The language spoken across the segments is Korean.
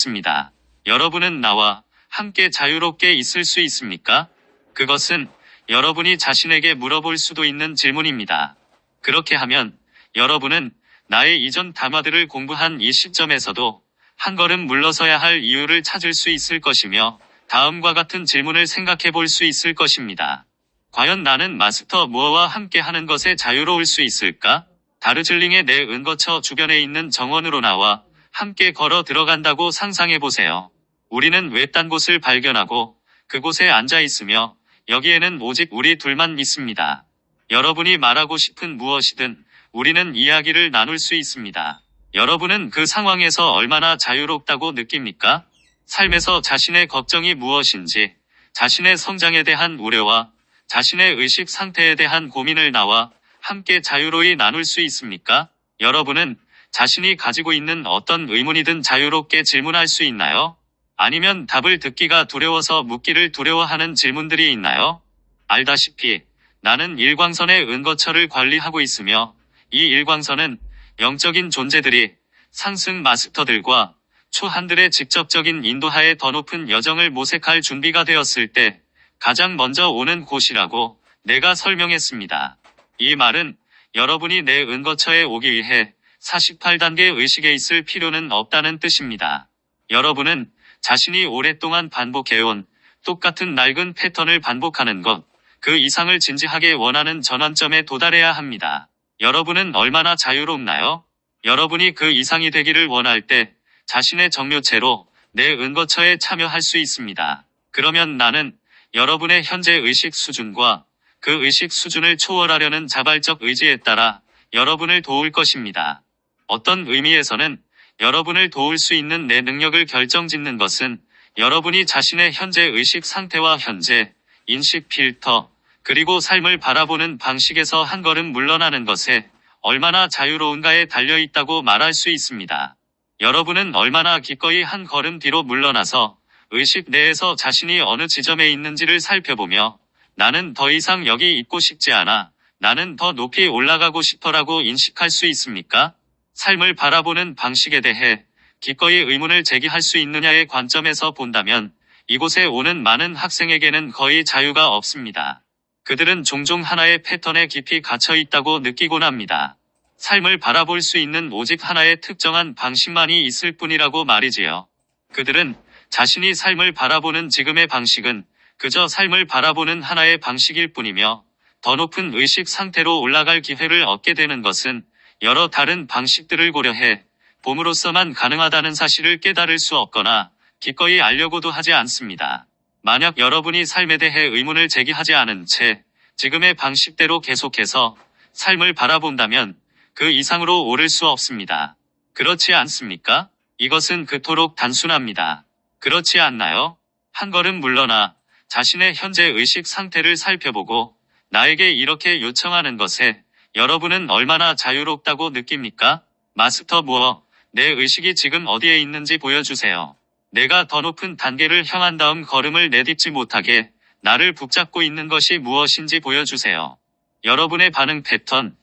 있습니다. 여러분은 나와 함께 자유롭게 있을 수 있습니까? 그것은 여러분이 자신에게 물어볼 수도 있는 질문입니다. 그렇게 하면 여러분은 나의 이전 담화들을 공부한 이 시점에서도 한 걸음 물러서야 할 이유를 찾을 수 있을 것이며 다음과 같은 질문을 생각해 볼 수 있을 것입니다. 과연 나는 마스터 무어와 함께 하는 것에 자유로울 수 있을까? 다르즐링의 내 은거처 주변에 있는 정원으로 나와 함께 걸어 들어간다고 상상해 보세요. 우리는 외딴 곳을 발견하고 그곳에 앉아 있으며 여기에는 오직 우리 둘만 있습니다. 여러분이 말하고 싶은 무엇이든 우리는 이야기를 나눌 수 있습니다. 여러분은 그 상황에서 얼마나 자유롭다고 느낍니까? 삶에서 자신의 걱정이 무엇인지, 자신의 성장에 대한 우려와 자신의 의식 상태에 대한 고민을 나와 함께 자유로이 나눌 수 있습니까? 여러분은 자신이 가지고 있는 어떤 의문이든 자유롭게 질문할 수 있나요? 아니면 답을 듣기가 두려워서 묻기를 두려워하는 질문들이 있나요? 알다시피 나는 일광선의 은거처를 관리하고 있으며 이 일광선은 영적인 존재들이 상승 마스터들과 초한들의 직접적인 인도하에 더 높은 여정을 모색할 준비가 되었을 때 가장 먼저 오는 곳이라고 내가 설명했습니다. 이 말은 여러분이 내 은거처에 오기 위해 48단계 의식에 있을 필요는 없다는 뜻입니다. 여러분은 자신이 오랫동안 반복해온 똑같은 낡은 패턴을 반복하는 것, 그 이상을 진지하게 원하는 전환점에 도달해야 합니다. 여러분은 얼마나 자유롭나요? 여러분이 그 이상이 되기를 원할 때 자신의 정묘체로 내 은거처에 참여할 수 있습니다. 그러면 나는 여러분의 현재 의식 수준과 그 의식 수준을 초월하려는 자발적 의지에 따라 여러분을 도울 것입니다. 어떤 의미에서는 여러분을 도울 수 있는 내 능력을 결정짓는 것은 여러분이 자신의 현재 의식 상태와 현재 인식 필터, 그리고 삶을 바라보는 방식에서 한 걸음 물러나는 것에 얼마나 자유로운가에 달려있다고 말할 수 있습니다. 여러분은 얼마나 기꺼이 한 걸음 뒤로 물러나서 의식 내에서 자신이 어느 지점에 있는지를 살펴보며 나는 더 이상 여기 있고 싶지 않아, 나는 더 높이 올라가고 싶어라고 인식할 수 있습니까? 삶을 바라보는 방식에 대해 기꺼이 의문을 제기할 수 있느냐의 관점에서 본다면 이곳에 오는 많은 학생에게는 거의 자유가 없습니다. 그들은 종종 하나의 패턴에 깊이 갇혀 있다고 느끼곤 합니다. 삶을 바라볼 수 있는 오직 하나의 특정한 방식만이 있을 뿐이라고 말이지요. 그들은 자신이 삶을 바라보는 지금의 방식은 그저 삶을 바라보는 하나의 방식일 뿐이며 더 높은 의식 상태로 올라갈 기회를 얻게 되는 것은 여러 다른 방식들을 고려해 봄으로서만 가능하다는 사실을 깨달을 수 없거나 기꺼이 알려고도 하지 않습니다. 만약 여러분이 삶에 대해 의문을 제기하지 않은 채 지금의 방식대로 계속해서 삶을 바라본다면 그 이상으로 오를 수 없습니다. 그렇지 않습니까? 이것은 그토록 단순합니다. 그렇지 않나요? 한 걸음 물러나 자신의 현재 의식 상태를 살펴보고 나에게 이렇게 요청하는 것에 여러분은 얼마나 자유롭다고 느낍니까? 마스터 무어, 내 의식이 지금 어디에 있는지 보여주세요. 내가 더 높은 단계를 향한 다음 걸음을 내딛지 못하게 나를 붙잡고 있는 것이 무엇인지 보여주세요. 여러분의 반응 패턴.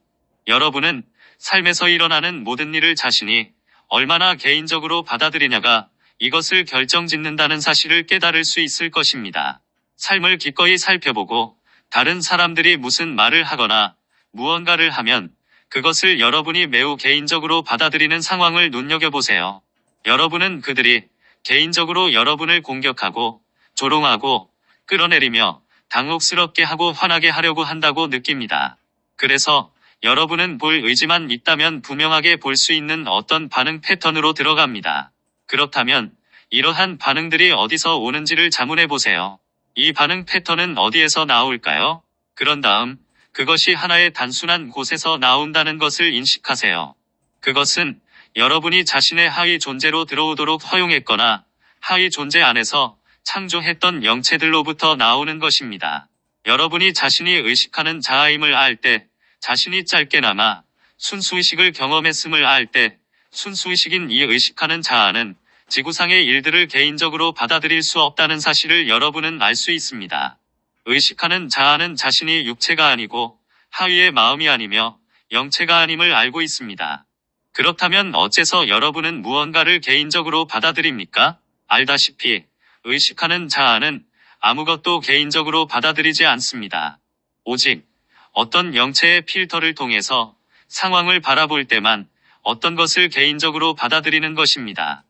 여러분은 삶에서 일어나는 모든 일을 자신이 얼마나 개인적으로 받아들이냐가 이것을 결정짓는다는 사실을 깨달을 수 있을 것입니다. 삶을 기꺼이 살펴보고 다른 사람들이 무슨 말을 하거나 무언가를 하면 그것을 여러분이 매우 개인적으로 받아들이는 상황을 눈여겨보세요. 여러분은 그들이 개인적으로 여러분을 공격하고 조롱하고 끌어내리며 당혹스럽게 하고 화나게 하려고 한다고 느낍니다. 그래서 여러분은 볼 의지만 있다면 분명하게 볼 수 있는 어떤 반응 패턴으로 들어갑니다. 그렇다면 이러한 반응들이 어디서 오는지를 자문해보세요. 이 반응 패턴은 어디에서 나올까요? 그런 다음 그것이 하나의 단순한 곳에서 나온다는 것을 인식하세요. 그것은 여러분이 자신의 하위 존재로 들어오도록 허용했거나 하위 존재 안에서 창조했던 영체들로부터 나오는 것입니다. 여러분이 자신이 의식하는 자아임을 알 때, 자신이 짧게나마 순수의식을 경험했음을 알 때, 순수의식인 이 의식하는 자아는 지구상의 일들을 개인적으로 받아들일 수 없다는 사실을 여러분은 알 수 있습니다. 의식하는 자아는 자신이 육체가 아니고 하위의 마음이 아니며 영체가 아님을 알고 있습니다. 그렇다면 어째서 여러분은 무언가를 개인적으로 받아들입니까? 알다시피 의식하는 자아는 아무것도 개인적으로 받아들이지 않습니다. 오직 어떤 영체의 필터를 통해서 상황을 바라볼 때만 어떤 것을 개인적으로 받아들이는 것입니다.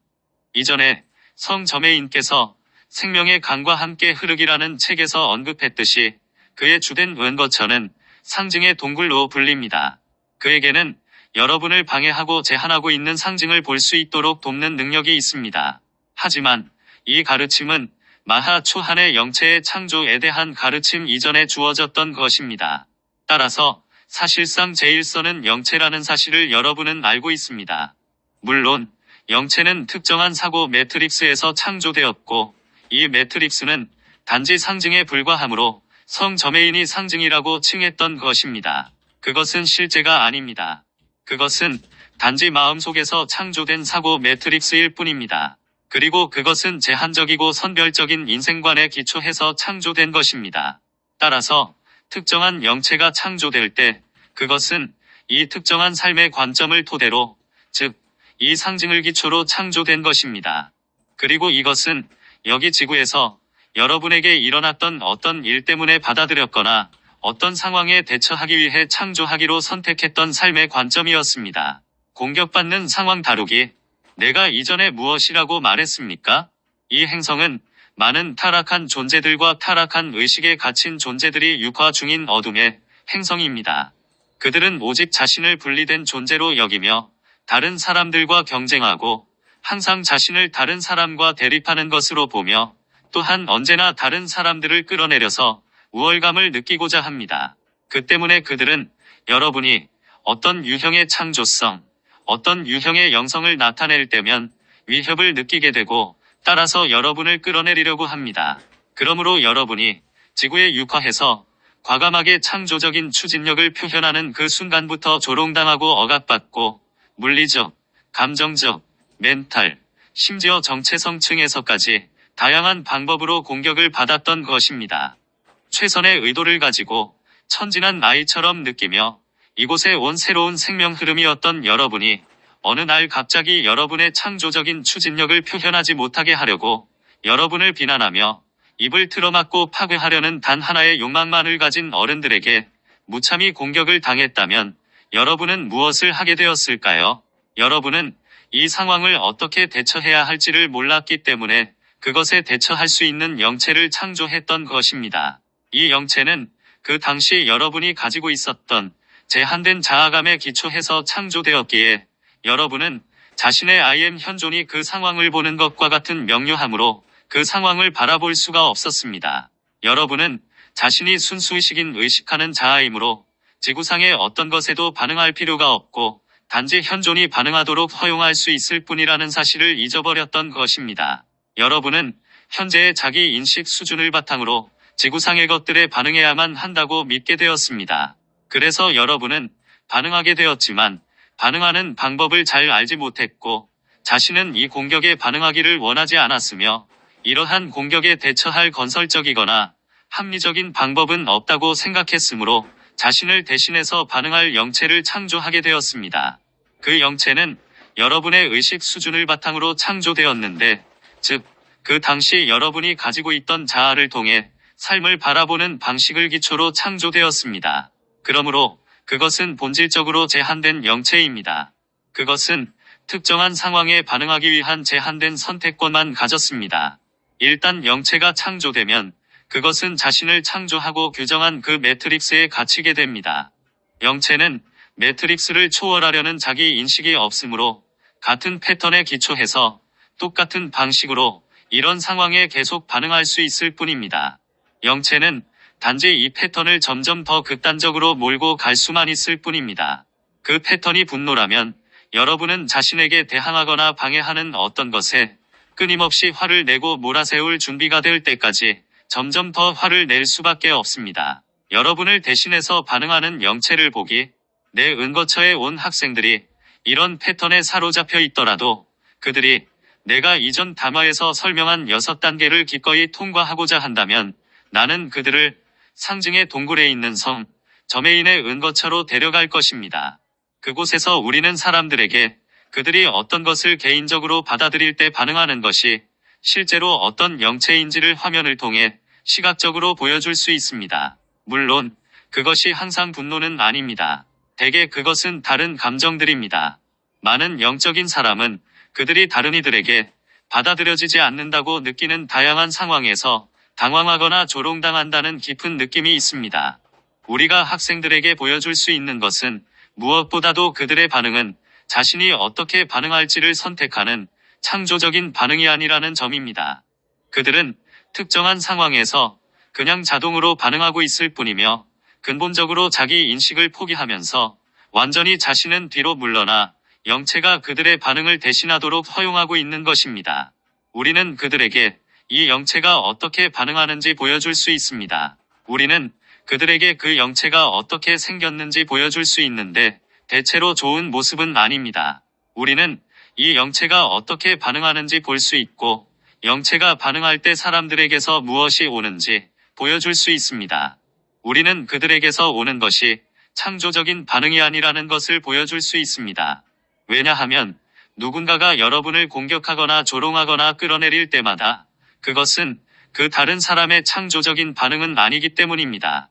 이전에 성 저메인께서 생명의 강과 함께 흐르기라는 책에서 언급했듯이 그의 주된 은거처는 상징의 동굴로 불립니다. 그에게는 여러분을 방해하고 제한하고 있는 상징을 볼 수 있도록 돕는 능력이 있습니다. 하지만 이 가르침은 마하 초한의 영체의 창조에 대한 가르침 이전에 주어졌던 것입니다. 따라서 사실상 제1선은 영체라는 사실을 여러분은 알고 있습니다. 물론 영체는 특정한 사고 매트릭스에서 창조되었고 이 매트릭스는 단지 상징에 불과하므로 성 저메인이 상징이라고 칭했던 것입니다. 그것은 실제가 아닙니다. 그것은 단지 마음속에서 창조된 사고 매트릭스일 뿐입니다. 그리고 그것은 제한적이고 선별적인 인생관에 기초해서 창조된 것입니다. 따라서 특정한 영체가 창조될 때 그것은 이 특정한 삶의 관점을 토대로, 즉, 이 상징을 기초로 창조된 것입니다. 그리고 이것은 여기 지구에서 여러분에게 일어났던 어떤 일 때문에 받아들였거나 어떤 상황에 대처하기 위해 창조하기로 선택했던 삶의 관점이었습니다. 공격받는 상황 다루기. 내가 이전에 무엇이라고 말했습니까? 이 행성은 많은 타락한 존재들과 타락한 의식에 갇힌 존재들이 육화 중인 어둠의 행성입니다. 그들은 오직 자신을 분리된 존재로 여기며 다른 사람들과 경쟁하고 항상 자신을 다른 사람과 대립하는 것으로 보며 또한 언제나 다른 사람들을 끌어내려서 우월감을 느끼고자 합니다. 그 때문에 그들은 여러분이 어떤 유형의 창조성, 어떤 유형의 영성을 나타낼 때면 위협을 느끼게 되고 따라서 여러분을 끌어내리려고 합니다. 그러므로 여러분이 지구에 육화해서 과감하게 창조적인 추진력을 표현하는 그 순간부터 조롱당하고 억압받고 물리적, 감정적, 멘탈, 심지어 정체성층에서까지 다양한 방법으로 공격을 받았던 것입니다. 최선의 의도를 가지고 천진한 아이처럼 느끼며 이곳에 온 새로운 생명 흐름이었던 여러분이 어느 날 갑자기 여러분의 창조적인 추진력을 표현하지 못하게 하려고 여러분을 비난하며 입을 틀어막고 파괴하려는 단 하나의 욕망만을 가진 어른들에게 무참히 공격을 당했다면 여러분은 무엇을 하게 되었을까요? 여러분은 이 상황을 어떻게 대처해야 할지를 몰랐기 때문에 그것에 대처할 수 있는 영체를 창조했던 것입니다. 이 영체는 그 당시 여러분이 가지고 있었던 제한된 자아감에 기초해서 창조되었기에 여러분은 자신의 I am 현존이 그 상황을 보는 것과 같은 명료함으로 그 상황을 바라볼 수가 없었습니다. 여러분은 자신이 순수의식인 의식하는 자아이므로 지구상의 어떤 것에도 반응할 필요가 없고 단지 현존이 반응하도록 허용할 수 있을 뿐이라는 사실을 잊어버렸던 것입니다. 여러분은 현재의 자기 인식 수준을 바탕으로 지구상의 것들에 반응해야만 한다고 믿게 되었습니다. 그래서 여러분은 반응하게 되었지만 반응하는 방법을 잘 알지 못했고 자신은 이 공격에 반응하기를 원하지 않았으며 이러한 공격에 대처할 건설적이거나 합리적인 방법은 없다고 생각했으므로 자신을 대신해서 반응할 영체를 창조하게 되었습니다. 그 영체는 여러분의 의식 수준을 바탕으로 창조되었는데, 즉, 그 당시 여러분이 가지고 있던 자아를 통해 삶을 바라보는 방식을 기초로 창조되었습니다. 그러므로 그것은 본질적으로 제한된 영체입니다. 그것은 특정한 상황에 반응하기 위한 제한된 선택권만 가졌습니다. 일단 영체가 창조되면 그것은 자신을 창조하고 규정한 그 매트릭스에 갇히게 됩니다. 영체는 매트릭스를 초월하려는 자기 인식이 없으므로 같은 패턴에 기초해서 똑같은 방식으로 이런 상황에 계속 반응할 수 있을 뿐입니다. 영체는 단지 이 패턴을 점점 더 극단적으로 몰고 갈 수만 있을 뿐입니다. 그 패턴이 분노라면 여러분은 자신에게 대항하거나 방해하는 어떤 것에 끊임없이 화를 내고 몰아세울 준비가 될 때까지 점점 더 화를 낼 수밖에 없습니다. 여러분을 대신해서 반응하는 영체를 보기, 내 은거처에 온 학생들이 이런 패턴에 사로잡혀 있더라도 그들이 내가 이전 담화에서 설명한 6단계를 기꺼이 통과하고자 한다면 나는 그들을 상징의 동굴에 있는 성, 저메인의 은거처로 데려갈 것입니다. 그곳에서 우리는 사람들에게 그들이 어떤 것을 개인적으로 받아들일 때 반응하는 것이 실제로 어떤 영체인지를 화면을 통해 시각적으로 보여줄 수 있습니다. 물론 그것이 항상 분노는 아닙니다. 대개 그것은 다른 감정들입니다. 많은 영적인 사람은 그들이 다른 이들에게 받아들여지지 않는다고 느끼는 다양한 상황에서 당황하거나 조롱당한다는 깊은 느낌이 있습니다. 우리가 학생들에게 보여줄 수 있는 것은 무엇보다도 그들의 반응은 자신이 어떻게 반응할지를 선택하는 창조적인 반응이 아니라는 점입니다. 그들은 특정한 상황에서 그냥 자동으로 반응하고 있을 뿐이며 근본적으로 자기 인식을 포기하면서 완전히 자신은 뒤로 물러나 영체가 그들의 반응을 대신하도록 허용하고 있는 것입니다. 우리는 그들에게 이 영체가 어떻게 반응하는지 보여줄 수 있습니다. 우리는 그들에게 그 영체가 어떻게 생겼는지 보여줄 수 있는데 대체로 좋은 모습은 아닙니다. 우리는 이 영체가 어떻게 반응하는지 볼 수 있고 영체가 반응할 때 사람들에게서 무엇이 오는지 보여줄 수 있습니다. 우리는 그들에게서 오는 것이 창조적인 반응이 아니라는 것을 보여줄 수 있습니다. 왜냐하면 누군가가 여러분을 공격하거나 조롱하거나 끌어내릴 때마다 그것은 그 다른 사람의 창조적인 반응은 아니기 때문입니다.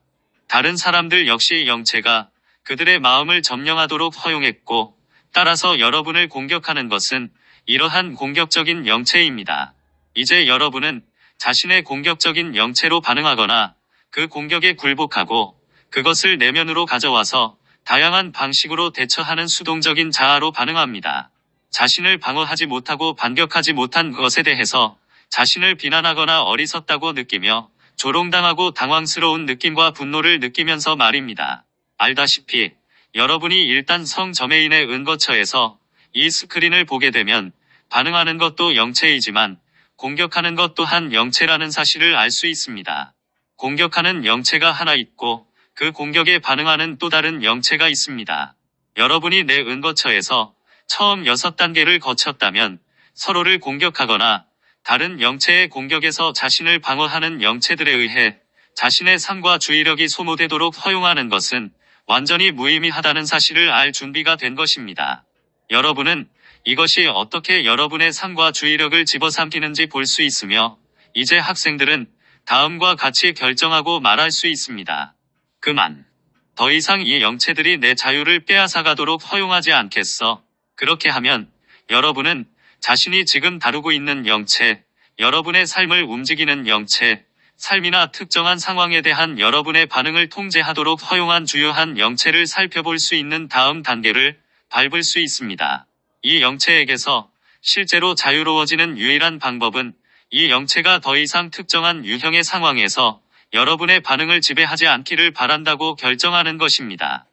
다른 사람들 역시 영체가 그들의 마음을 점령하도록 허용했고 따라서 여러분을 공격하는 것은 이러한 공격적인 영체입니다. 이제 여러분은 자신의 공격적인 영체로 반응하거나 그 공격에 굴복하고 그것을 내면으로 가져와서 다양한 방식으로 대처하는 수동적인 자아로 반응합니다. 자신을 방어하지 못하고 반격하지 못한 것에 대해서 자신을 비난하거나 어리석다고 느끼며 조롱당하고 당황스러운 느낌과 분노를 느끼면서 말입니다. 알다시피 여러분이 일단 성점예인의 은거처에서 이 스크린을 보게 되면 반응하는 것도 영체이지만 공격하는 것 또한 영체라는 사실을 알 수 있습니다. 공격하는 영체가 하나 있고 그 공격에 반응하는 또 다른 영체가 있습니다. 여러분이 내 은거처에서 처음 6단계를 거쳤다면 서로를 공격하거나 다른 영체의 공격에서 자신을 방어하는 영체들에 의해 자신의 삶과 주의력이 소모되도록 허용하는 것은 완전히 무의미하다는 사실을 알 준비가 된 것입니다. 여러분은 이것이 어떻게 여러분의 삶과 주의력을 집어삼키는지 볼 수 있으며 이제 학생들은 다음과 같이 결정하고 말할 수 있습니다. 그만. 더 이상 이 영체들이 내 자유를 빼앗아가도록 허용하지 않겠어. 그렇게 하면 여러분은 자신이 지금 다루고 있는 영체, 여러분의 삶을 움직이는 영체, 삶이나 특정한 상황에 대한 여러분의 반응을 통제하도록 허용한 주요한 영체를 살펴볼 수 있는 다음 단계를 밟을 수 있습니다. 이 영체에게서 실제로 자유로워지는 유일한 방법은 이 영체가 더 이상 특정한 유형의 상황에서 여러분의 반응을 지배하지 않기를 바란다고 결정하는 것입니다.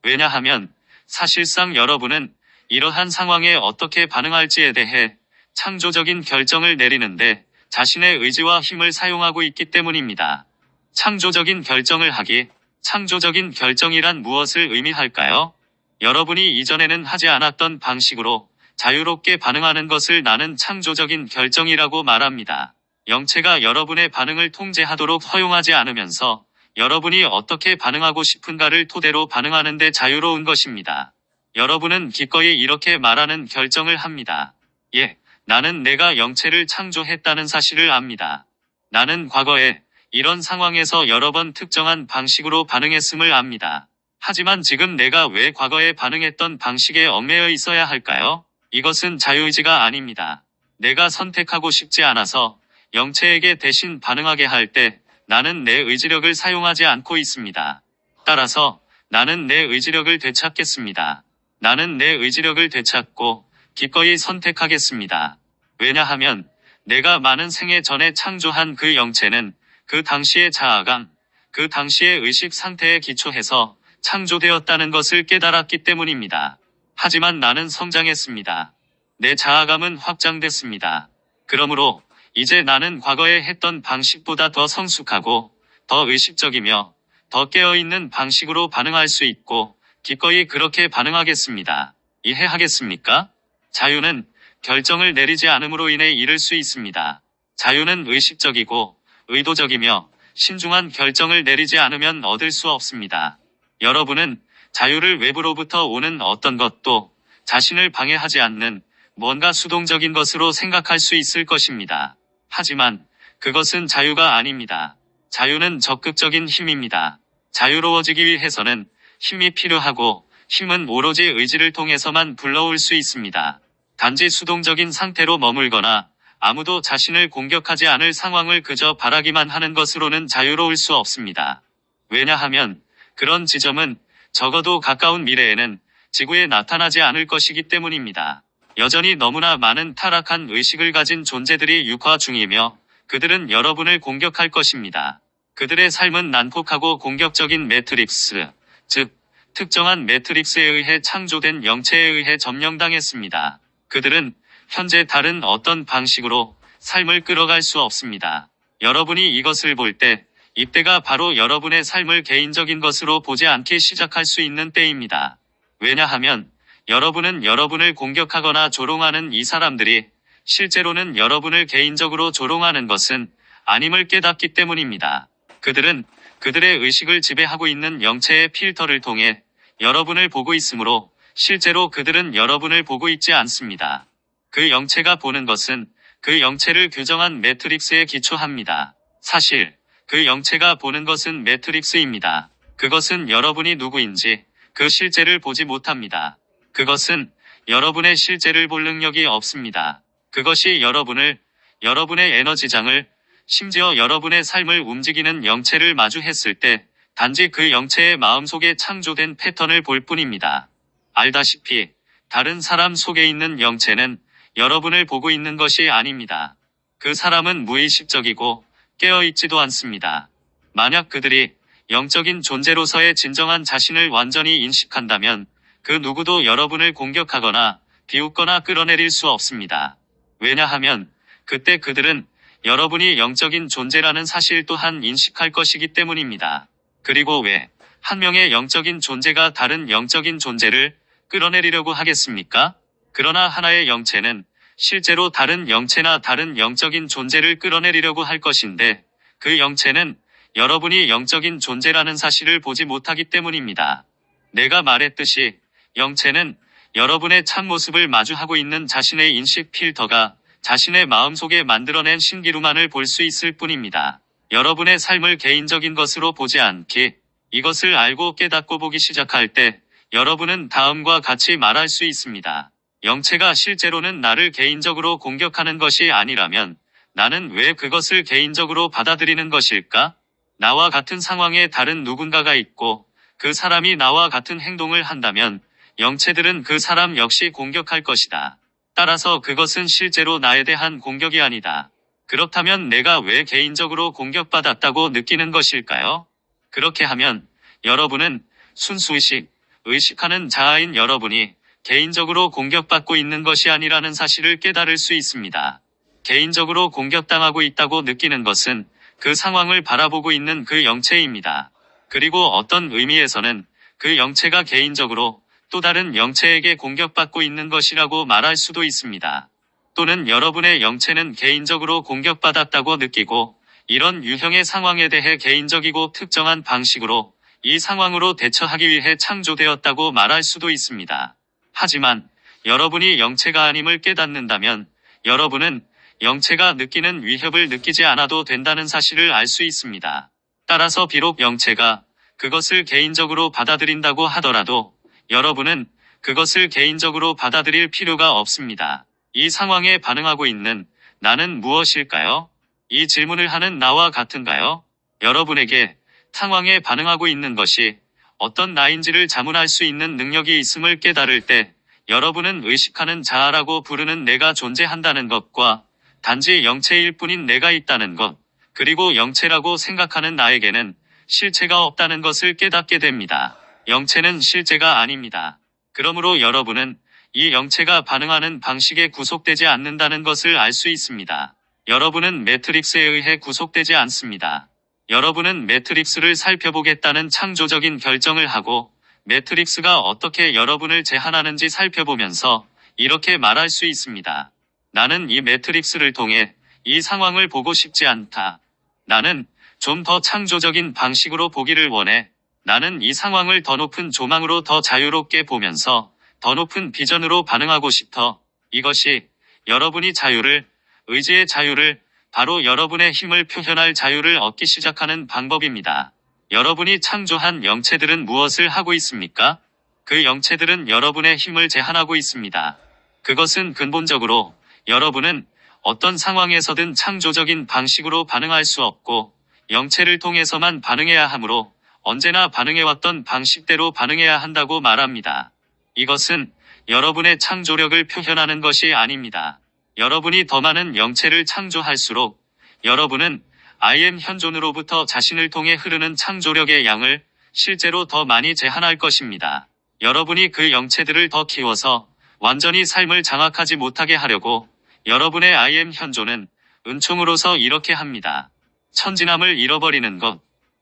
왜냐하면 사실상 여러분은 이러한 상황에 어떻게 반응할지에 대해 창조적인 결정을 내리는데 자신의 의지와 힘을 사용하고 있기 때문입니다. 창조적인 결정을 하기, 창조적인 결정이란 무엇을 의미할까요? 여러분이 이전에는 하지 않았던 방식으로 자유롭게 반응하는 것을 나는 창조적인 결정이라고 말합니다. 영체가 여러분의 반응을 통제하도록 허용하지 않으면서 여러분이 어떻게 반응하고 싶은가를 토대로 반응하는 데 자유로운 것입니다. 여러분은 기꺼이 이렇게 말하는 결정을 합니다. 예, 나는 내가 영체를 창조했다는 사실을 압니다. 나는 과거에 이런 상황에서 여러 번 특정한 방식으로 반응했음을 압니다. 하지만 지금 내가 왜 과거에 반응했던 방식에 얽매여 있어야 할까요? 이것은 자유의지가 아닙니다. 내가 선택하고 싶지 않아서 영체에게 대신 반응하게 할 때 나는 내 의지력을 사용하지 않고 있습니다. 따라서 나는 내 의지력을 되찾겠습니다. 나는 내 의지력을 되찾고 기꺼이 선택하겠습니다. 왜냐하면 내가 많은 생애 전에 창조한 그 영체는 그 당시의 자아감, 그 당시의 의식 상태에 기초해서 창조되었다는 것을 깨달았기 때문입니다. 하지만 나는 성장했습니다. 내 자아감은 확장됐습니다. 그러므로 이제 나는 과거에 했던 방식보다 더 성숙하고 더 의식적이며 더 깨어있는 방식으로 반응할 수 있고 기꺼이 그렇게 반응하겠습니다. 이해하겠습니까? 자유는 결정을 내리지 않음으로 인해 이룰 수 있습니다. 자유는 의식적이고 의도적이며 신중한 결정을 내리지 않으면 얻을 수 없습니다. 여러분은 자유를 외부로부터 오는 어떤 것도 자신을 방해하지 않는 뭔가 수동적인 것으로 생각할 수 있을 것입니다. 하지만 그것은 자유가 아닙니다. 자유는 적극적인 힘입니다. 자유로워지기 위해서는 힘이 필요하고 힘은 오로지 의지를 통해서만 불러올 수 있습니다. 단지 수동적인 상태로 머물거나 아무도 자신을 공격하지 않을 상황을 그저 바라기만 하는 것으로는 자유로울 수 없습니다. 왜냐하면 그런 지점은 적어도 가까운 미래에는 지구에 나타나지 않을 것이기 때문입니다. 여전히 너무나 많은 타락한 의식을 가진 존재들이 육화 중이며 그들은 여러분을 공격할 것입니다. 그들의 삶은 난폭하고 공격적인 매트릭스, 즉 특정한 매트릭스에 의해 창조된 영체에 의해 점령당했습니다. 그들은 현재 다른 어떤 방식으로 삶을 끌어갈 수 없습니다. 여러분이 이것을 볼 때 이때가 바로 여러분의 삶을 개인적인 것으로 보지 않기 시작할 수 있는 때입니다. 왜냐하면 여러분은 여러분을 공격하거나 조롱하는 이 사람들이 실제로는 여러분을 개인적으로 조롱하는 것은 아님을 깨닫기 때문입니다. 그들은 그들의 의식을 지배하고 있는 영체의 필터를 통해 여러분을 보고 있으므로 실제로 그들은 여러분을 보고 있지 않습니다. 그 영체가 보는 것은 그 영체를 규정한 매트릭스에 기초합니다. 사실 그 영체가 보는 것은 매트릭스입니다. 그것은 여러분이 누구인지 그 실제를 보지 못합니다. 그것은 여러분의 실제를 볼 능력이 없습니다. 그것이 여러분을, 여러분의 에너지장을, 심지어 여러분의 삶을 움직이는 영체를 마주했을 때 단지 그 영체의 마음속에 창조된 패턴을 볼 뿐입니다. 알다시피 다른 사람 속에 있는 영체는 여러분을 보고 있는 것이 아닙니다. 그 사람은 무의식적이고 깨어있지도 않습니다. 만약 그들이 영적인 존재로서의 진정한 자신을 완전히 인식한다면 그 누구도 여러분을 공격하거나 비웃거나 끌어내릴 수 없습니다. 왜냐하면 그때 그들은 여러분이 영적인 존재라는 사실 또한 인식할 것이기 때문입니다. 그리고 왜 한 명의 영적인 존재가 다른 영적인 존재를 끌어내리려고 하겠습니까? 그러나 하나의 영체는 실제로 다른 영체나 다른 영적인 존재를 끌어내리려고 할 것인데 그 영체는 여러분이 영적인 존재라는 사실을 보지 못하기 때문입니다. 내가 말했듯이 영체는 여러분의 참모습을 마주하고 있는 자신의 인식 필터가 자신의 마음속에 만들어낸 신기루만을 볼 수 있을 뿐입니다. 여러분의 삶을 개인적인 것으로 보지 않기, 이것을 알고 깨닫고 보기 시작할 때 여러분은 다음과 같이 말할 수 있습니다. 영체가 실제로는 나를 개인적으로 공격하는 것이 아니라면 나는 왜 그것을 개인적으로 받아들이는 것일까? 나와 같은 상황에 다른 누군가가 있고 그 사람이 나와 같은 행동을 한다면 영체들은 그 사람 역시 공격할 것이다. 따라서 그것은 실제로 나에 대한 공격이 아니다. 그렇다면 내가 왜 개인적으로 공격받았다고 느끼는 것일까요? 그렇게 하면 여러분은 순수의식, 의식하는 자아인 여러분이 개인적으로 공격받고 있는 것이 아니라는 사실을 깨달을 수 있습니다. 개인적으로 공격당하고 있다고 느끼는 것은 그 상황을 바라보고 있는 그 영체입니다. 그리고 어떤 의미에서는 그 영체가 개인적으로 또 다른 영체에게 공격받고 있는 것이라고 말할 수도 있습니다. 또는 여러분의 영체는 개인적으로 공격받았다고 느끼고 이런 유형의 상황에 대해 개인적이고 특정한 방식으로 이 상황으로 대처하기 위해 창조되었다고 말할 수도 있습니다. 하지만 여러분이 영체가 아님을 깨닫는다면 여러분은 영체가 느끼는 위협을 느끼지 않아도 된다는 사실을 알 수 있습니다. 따라서 비록 영체가 그것을 개인적으로 받아들인다고 하더라도 여러분은 그것을 개인적으로 받아들일 필요가 없습니다. 이 상황에 반응하고 있는 나는 무엇일까요? 이 질문을 하는 나와 같은가요? 여러분에게 상황에 반응하고 있는 것이 어떤 나인지를 자문할 수 있는 능력이 있음을 깨달을 때 여러분은 의식하는 자아라고 부르는 내가 존재한다는 것과 단지 영체일 뿐인 내가 있다는 것, 그리고 영체라고 생각하는 나에게는 실체가 없다는 것을 깨닫게 됩니다. 영체는 실제가 아닙니다. 그러므로 여러분은 이 영체가 반응하는 방식에 구속되지 않는다는 것을 알 수 있습니다. 여러분은 매트릭스에 의해 구속되지 않습니다. 여러분은 매트릭스를 살펴보겠다는 창조적인 결정을 하고 매트릭스가 어떻게 여러분을 제한하는지 살펴보면서 이렇게 말할 수 있습니다. 나는 이 매트릭스를 통해 이 상황을 보고 싶지 않다. 나는 좀 더 창조적인 방식으로 보기를 원해. 나는 이 상황을 더 높은 조망으로 더 자유롭게 보면서 더 높은 비전으로 반응하고 싶어. 이것이 여러분이 자유를, 의지의 자유를, 바로 여러분의 힘을 표현할 자유를 얻기 시작하는 방법입니다. 여러분이 창조한 영체들은 무엇을 하고 있습니까? 그 영체들은 여러분의 힘을 제한하고 있습니다. 그것은 근본적으로 여러분은 어떤 상황에서든 창조적인 방식으로 반응할 수 없고 영체를 통해서만 반응해야 하므로 언제나 반응해왔던 방식대로 반응해야 한다고 말합니다. 이것은 여러분의 창조력을 표현하는 것이 아닙니다. 여러분이 더 많은 영체를 창조할수록 여러분은 I am 현존으로부터 자신을 통해 흐르는 창조력의 양을 실제로 더 많이 제한할 것입니다. 여러분이 그 영체들을 더 키워서 완전히 삶을 장악하지 못하게 하려고 여러분의 I am 현존은 은총으로서 이렇게 합니다. 천진함을 잃어버리는 것.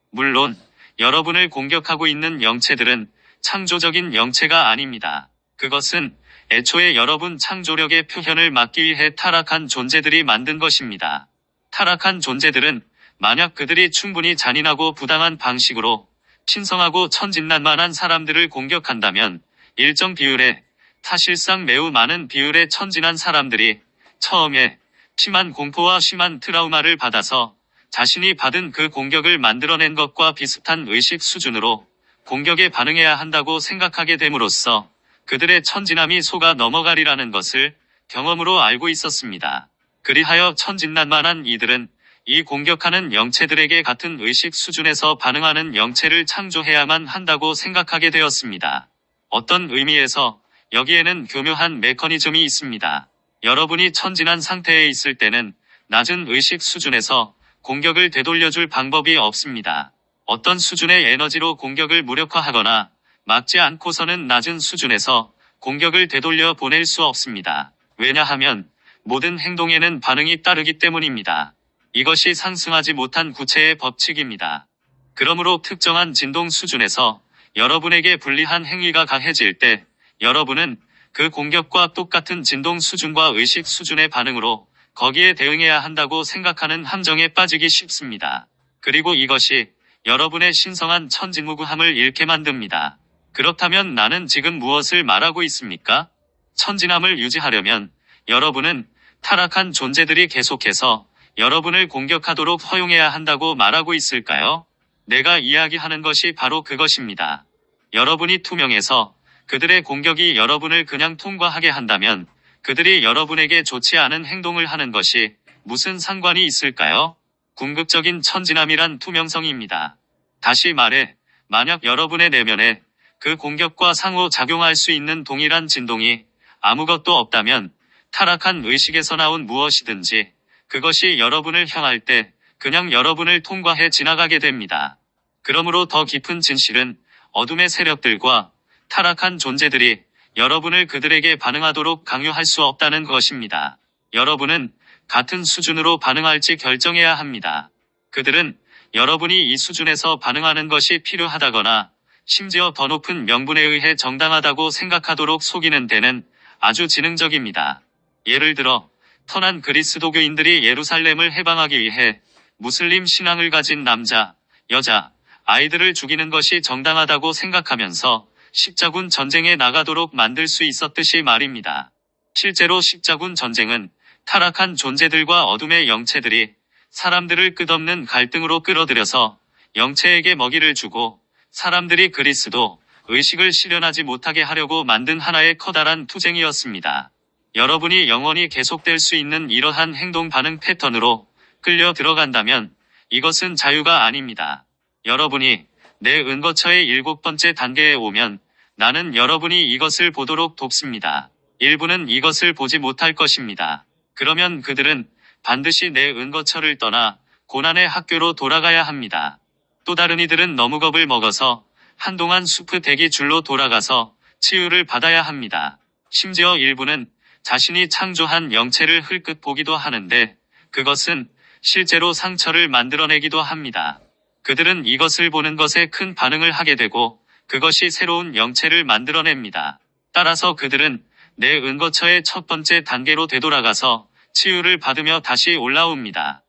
물론 여러분을 공격하고 있는 영체들은 창조적인 영체가 아닙니다. 그것은 애초에 여러분 창조력의 표현을 막기 위해 타락한 존재들이 만든 것입니다. 타락한 존재들은 만약 그들이 충분히 잔인하고 부당한 방식으로 신성하고 천진난만한 사람들을 공격한다면 일정 비율의, 사실상 매우 많은 비율의 천진한 사람들이 처음에 심한 공포와 심한 트라우마를 받아서 자신이 받은 그 공격을 만들어낸 것과 비슷한 의식 수준으로 공격에 반응해야 한다고 생각하게 됨으로써 그들의 천진함이 속아 넘어가리라는 것을 경험으로 알고 있었습니다. 그리하여 천진난만한 이들은 이 공격하는 영체들에게 같은 의식 수준에서 반응하는 영체를 창조해야만 한다고 생각하게 되었습니다. 어떤 의미에서 여기에는 교묘한 메커니즘이 있습니다. 여러분이 천진한 상태에 있을 때는 낮은 의식 수준에서 공격을 되돌려줄 방법이 없습니다. 어떤 수준의 에너지로 공격을 무력화하거나 막지 않고서는 낮은 수준에서 공격을 되돌려 보낼 수 없습니다. 왜냐하면 모든 행동에는 반응이 따르기 때문입니다. 이것이 상승하지 못한 구체의 법칙입니다. 그러므로 특정한 진동 수준에서 여러분에게 불리한 행위가 가해질 때 여러분은 그 공격과 똑같은 진동 수준과 의식 수준의 반응으로 거기에 대응해야 한다고 생각하는 함정에 빠지기 쉽습니다. 그리고 이것이 여러분의 신성한 천진무구함을 잃게 만듭니다. 그렇다면 나는 지금 무엇을 말하고 있습니까? 천진함을 유지하려면 여러분은 타락한 존재들이 계속해서 여러분을 공격하도록 허용해야 한다고 말하고 있을까요? 내가 이야기하는 것이 바로 그것입니다. 여러분이 투명해서 그들의 공격이 여러분을 그냥 통과하게 한다면 그들이 여러분에게 좋지 않은 행동을 하는 것이 무슨 상관이 있을까요? 궁극적인 천진함이란 투명성입니다. 다시 말해, 만약 여러분의 내면에 그 공격과 상호작용할 수 있는 동일한 진동이 아무것도 없다면 타락한 의식에서 나온 무엇이든지 그것이 여러분을 향할 때 그냥 여러분을 통과해 지나가게 됩니다. 그러므로 더 깊은 진실은 어둠의 세력들과 타락한 존재들이 여러분을 그들에게 반응하도록 강요할 수 없다는 것입니다. 여러분은 같은 수준으로 반응할지 결정해야 합니다. 그들은 여러분이 이 수준에서 반응하는 것이 필요하다거나 심지어 더 높은 명분에 의해 정당하다고 생각하도록 속이는 데는 아주 지능적입니다. 예를 들어 선한 그리스도교인들이 예루살렘을 해방하기 위해 무슬림 신앙을 가진 남자, 여자, 아이들을 죽이는 것이 정당하다고 생각하면서 십자군 전쟁에 나가도록 만들 수 있었듯이 말입니다. 실제로 십자군 전쟁은 타락한 존재들과 어둠의 영체들이 사람들을 끝없는 갈등으로 끌어들여서 영체에게 먹이를 주고 사람들이 그리스도 의식을 실현하지 못하게 하려고 만든 하나의 커다란 투쟁이었습니다. 여러분이 영원히 계속될 수 있는 이러한 행동 반응 패턴으로 끌려 들어간다면 이것은 자유가 아닙니다. 여러분이 내 은거처의 7번째 단계에 오면 나는 여러분이 이것을 보도록 돕습니다. 일부는 이것을 보지 못할 것입니다. 그러면 그들은 반드시 내 은거처를 떠나 고난의 학교로 돌아가야 합니다. 또 다른 이들은 너무 겁을 먹어서 한동안 숲의 대기줄로 돌아가서 치유를 받아야 합니다. 심지어 일부는 자신이 창조한 영체를 흘끗 보기도 하는데 그것은 실제로 상처를 만들어내기도 합니다. 그들은 이것을 보는 것에 큰 반응을 하게 되고 그것이 새로운 영체를 만들어냅니다. 따라서 그들은 내 은거처의 첫 번째 단계로 되돌아가서 치유를 받으며 다시 올라옵니다.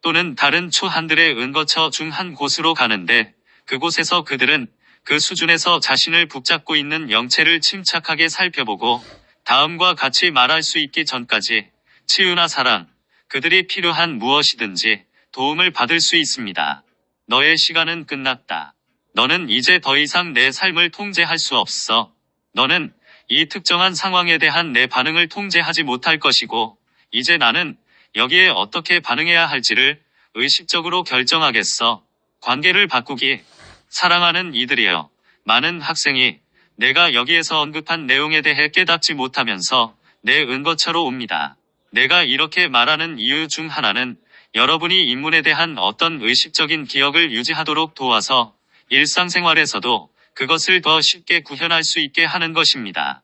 또는 다른 초한들의 은거처 중 한 곳으로 가는데 그곳에서 그들은 그 수준에서 자신을 붙잡고 있는 영체를 침착하게 살펴보고 다음과 같이 말할 수 있기 전까지 치유나 사랑, 그들이 필요한 무엇이든지 도움을 받을 수 있습니다. 너의 시간은 끝났다. 너는 이제 더 이상 내 삶을 통제할 수 없어. 너는 이 특정한 상황에 대한 내 반응을 통제하지 못할 것이고, 이제 나는 여기에 어떻게 반응해야 할지를 의식적으로 결정하겠어. 관계를 바꾸기. 사랑하는 이들이여. 많은 학생이 내가 여기에서 언급한 내용에 대해 깨닫지 못하면서 내 은거처로 옵니다. 내가 이렇게 말하는 이유 중 하나는 여러분이 인문에 대한 어떤 의식적인 기억을 유지하도록 도와서 일상생활에서도 그것을 더 쉽게 구현할 수 있게 하는 것입니다.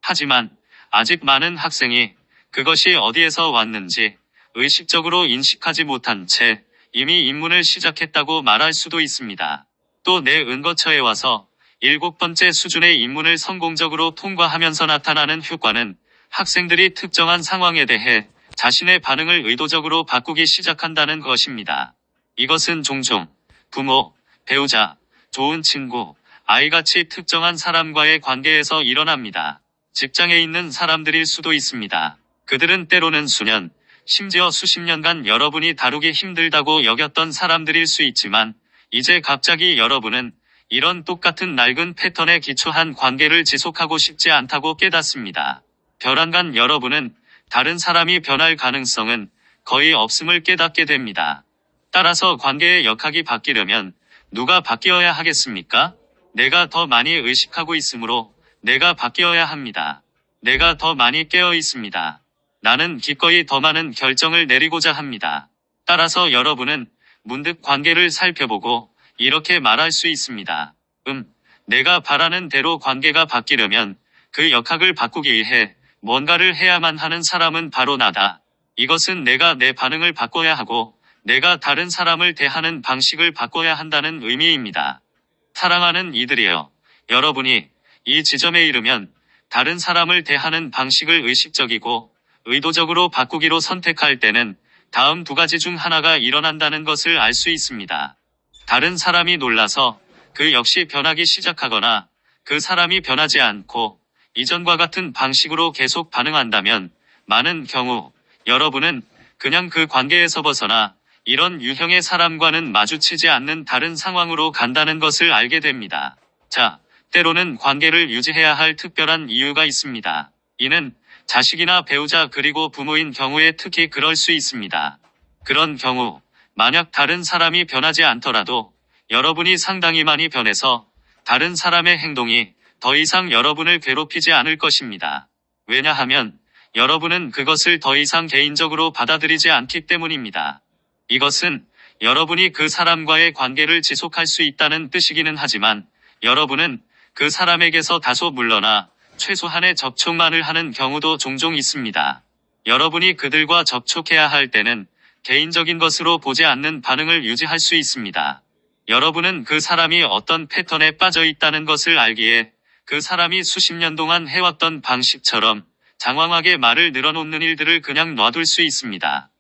하지만 아직 많은 학생이 그것이 어디에서 왔는지 의식적으로 인식하지 못한 채 이미 입문을 시작했다고 말할 수도 있습니다. 또 내 은거처에 와서 7번째 수준의 입문을 성공적으로 통과하면서 나타나는 효과는 학생들이 특정한 상황에 대해 자신의 반응을 의도적으로 바꾸기 시작한다는 것입니다. 이것은 종종 부모, 배우자, 좋은 친구, 아이같이 특정한 사람과의 관계에서 일어납니다. 직장에 있는 사람들일 수도 있습니다. 그들은 때로는 수년, 심지어 수십 년간 여러분이 다루기 힘들다고 여겼던 사람들일 수 있지만 이제 갑자기 여러분은 이런 똑같은 낡은 패턴에 기초한 관계를 지속하고 싶지 않다고 깨닫습니다. 벼랑간 여러분은 다른 사람이 변할 가능성은 거의 없음을 깨닫게 됩니다. 따라서 관계의 역학이 바뀌려면 누가 바뀌어야 하겠습니까? 내가 더 많이 의식하고 있으므로 내가 바뀌어야 합니다. 내가 더 많이 깨어 있습니다. 나는 기꺼이 더 많은 결정을 내리고자 합니다. 따라서 여러분은 문득 관계를 살펴보고 이렇게 말할 수 있습니다. 내가 바라는 대로 관계가 바뀌려면 그 역학을 바꾸기 위해 뭔가를 해야만 하는 사람은 바로 나다. 이것은 내가 내 반응을 바꿔야 하고 내가 다른 사람을 대하는 방식을 바꿔야 한다는 의미입니다. 사랑하는 이들이여, 여러분이 이 지점에 이르면 다른 사람을 대하는 방식을 의식적이고 의도적으로 바꾸기로 선택할 때는 다음 두 가지 중 하나가 일어난다는 것을 알 수 있습니다. 다른 사람이 놀라서 그 역시 변하기 시작하거나 그 사람이 변하지 않고 이전과 같은 방식으로 계속 반응한다면 많은 경우 여러분은 그냥 그 관계에서 벗어나 이런 유형의 사람과는 마주치지 않는 다른 상황으로 간다는 것을 알게 됩니다. 자, 때로는 관계를 유지해야 할 특별한 이유가 있습니다. 이는 자식이나 배우자 그리고 부모인 경우에 특히 그럴 수 있습니다. 그런 경우 만약 다른 사람이 변하지 않더라도 여러분이 상당히 많이 변해서 다른 사람의 행동이 더 이상 여러분을 괴롭히지 않을 것입니다. 왜냐하면 여러분은 그것을 더 이상 개인적으로 받아들이지 않기 때문입니다. 이것은 여러분이 그 사람과의 관계를 지속할 수 있다는 뜻이기는 하지만 여러분은 그 사람에게서 다소 물러나 최소한의 접촉만을 하는 경우도 종종 있습니다. 여러분이 그들과 접촉해야 할 때는 개인적인 것으로 보지 않는 반응을 유지할 수 있습니다. 여러분은 그 사람이 어떤 패턴에 빠져 있다는 것을 알기에 그 사람이 수십 년 동안 해왔던 방식처럼 장황하게 말을 늘어놓는 일들을 그냥 놔둘 수 있습니다.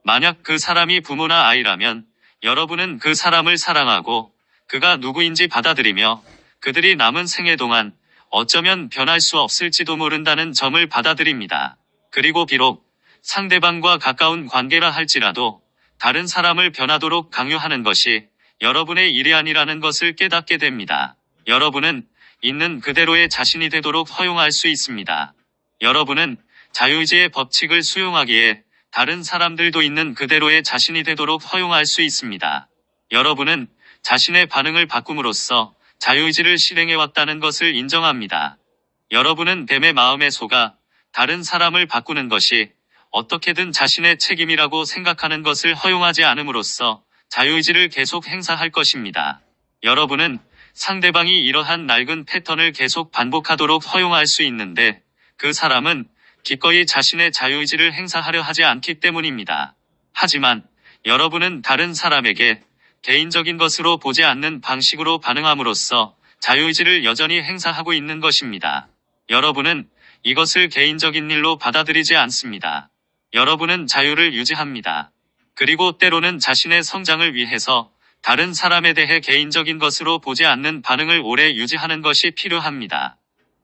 만약 그 사람이 부모나 아이라면 여러분은 그 사람을 사랑하고 그가 누구인지 받아들이며 그들이 남은 생애 동안 어쩌면 변할 수 없을지도 모른다는 점을 받아들입니다. 그리고 비록 상대방과 가까운 관계라 할지라도 다른 사람을 변하도록 강요하는 것이 여러분의 일이 아니라는 것을 깨닫게 됩니다. 여러분은 있는 그대로의 자신이 되도록 허용할 수 있습니다. 여러분은 자유의지의 법칙을 수용하기에 다른 사람들도 있는 그대로의 자신이 되도록 허용할 수 있습니다. 여러분은 자신의 반응을 바꿈으로써 자유의지를 실행해왔다는 것을 인정합니다. 여러분은 뱀의 마음에 속아 다른 사람을 바꾸는 것이 어떻게든 자신의 책임이라고 생각하는 것을 허용하지 않음으로써 자유의지를 계속 행사할 것입니다. 여러분은 상대방이 이러한 낡은 패턴을 계속 반복하도록 허용할 수 있는데 그 사람은 기꺼이 자신의 자유의지를 행사하려 하지 않기 때문입니다. 하지만 여러분은 다른 사람에게 개인적인 것으로 보지 않는 방식으로 반응함으로써 자유의지를 여전히 행사하고 있는 것입니다. 여러분은 이것을 개인적인 일로 받아들이지 않습니다. 여러분은 자유를 유지합니다. 그리고 때로는 자신의 성장을 위해서 다른 사람에 대해 개인적인 것으로 보지 않는 반응을 오래 유지하는 것이 필요합니다.